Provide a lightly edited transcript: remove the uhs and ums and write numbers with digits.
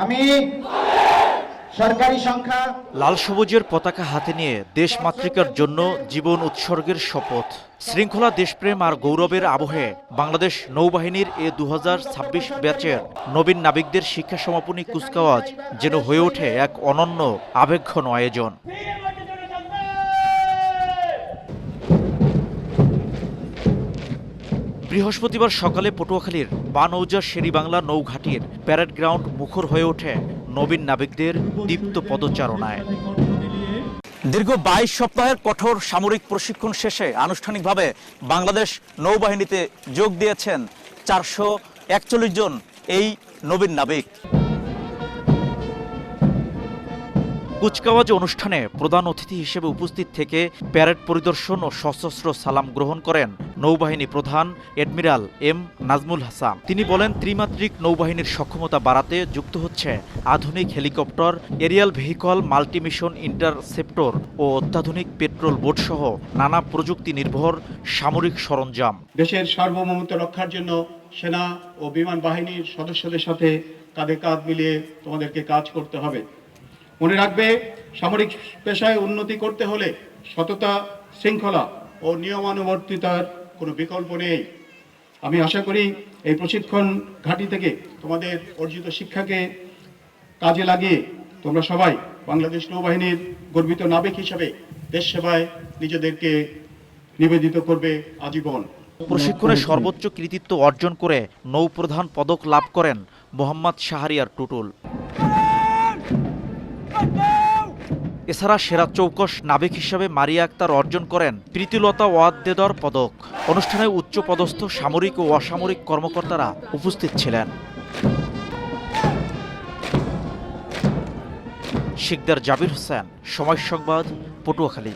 আমি সরকারি সংখ্যা লাল সবুজের পতাকা হাতে নিয়ে দেশমাতৃকার জন্য জীবন উৎসর্গের শপথ। শৃঙ্খলা, দেশপ্রেম আর গৌরবের আবহে বাংলাদেশ নৌবাহিনীর এ 2026 ব্যাচের নবীন নাবিকদের শিক্ষা সমাপনী কুচকাওয়াজ যেন হয়ে ওঠে এক অনন্য আবেগঘন আয়োজন। বৃহস্পতিবার সকালে পটুয়াখালীর বানৌজা শেরিবাংলা নৌঘাটির প্যারেড গ্রাউন্ড মুখর হয়ে ওঠে নবীন নাবিকদের দীপ্ত পদচারণায়। দীর্ঘ 22 সপ্তাহের কঠোর সামরিক প্রশিক্ষণ শেষে আনুষ্ঠানিকভাবে বাংলাদেশ নৌবাহিনীতে যোগ দিয়েছেন 441 জন এই নবীন নাবিক। কুচকাওয়াজ অনুষ্ঠানে প্রধান অতিথি হিসেবে উপস্থিত থেকে প্যারেড পরিদর্শন ও সশস্ত্র সালাম গ্রহণ করেন নৌবাহিনী প্রধান অ্যাডমিরাল এম নাজমুল হাসান। তিনি বলেন, ত্রিমাত্রিক নৌবাহিনীর সক্ষমতা বাড়াতে যুক্ত হচ্ছে আধুনিক helicopter, aerial vehicle, multimission interceptor ও অত্যাধুনিক পেট্রোল বোট সহ নানা প্রযুক্তি নির্ভর সামরিক সরঞ্জাম। দেশের সার্বভৌমত্ব রক্ষার জন্য সেনা ও বিমান বাহিনীর সদস্যদের সাথে কাঁধে কাঁধ মিলিয়ে তোমাদেরকে কাজ করতে হবে। মনে রাখবে, সামরিক পেশায় উন্নতি করতে হলে সততা, শৃঙ্খলা ও নিয়মানুবর্তিতার কোনো বিকল্প নেই। আমি আশা করি এই প্রশিক্ষণ ঘাঁটি থেকে তোমাদের অর্জিত শিক্ষাকে কাজে লাগিয়ে তোমরা সবাই বাংলাদেশ নৌবাহিনীর গর্বিত নাবিক হিসেবে দেশ সেবায় নিজেদেরকে নিবেদিত করবে আজীবন। প্রশিক্ষণে সর্বোচ্চ কৃতিত্ব অর্জন করে নৌপ্রধান পদক লাভ করেন মোহাম্মদ শাহরিয়ার টুটুল। এছাড়া সেরা চৌকস নাবিক হিসেবে মারিয়া আক্তার অর্জন করেন প্রীতিলতা ওয়াদ্দেদার পদক। অনুষ্ঠানে উচ্চপদস্থ সামরিক ও অসামরিক কর্মকর্তারা উপস্থিত ছিলেন। শিকদার জাবির হোসেন, সময় সংবাদ, পটুয়াখালী।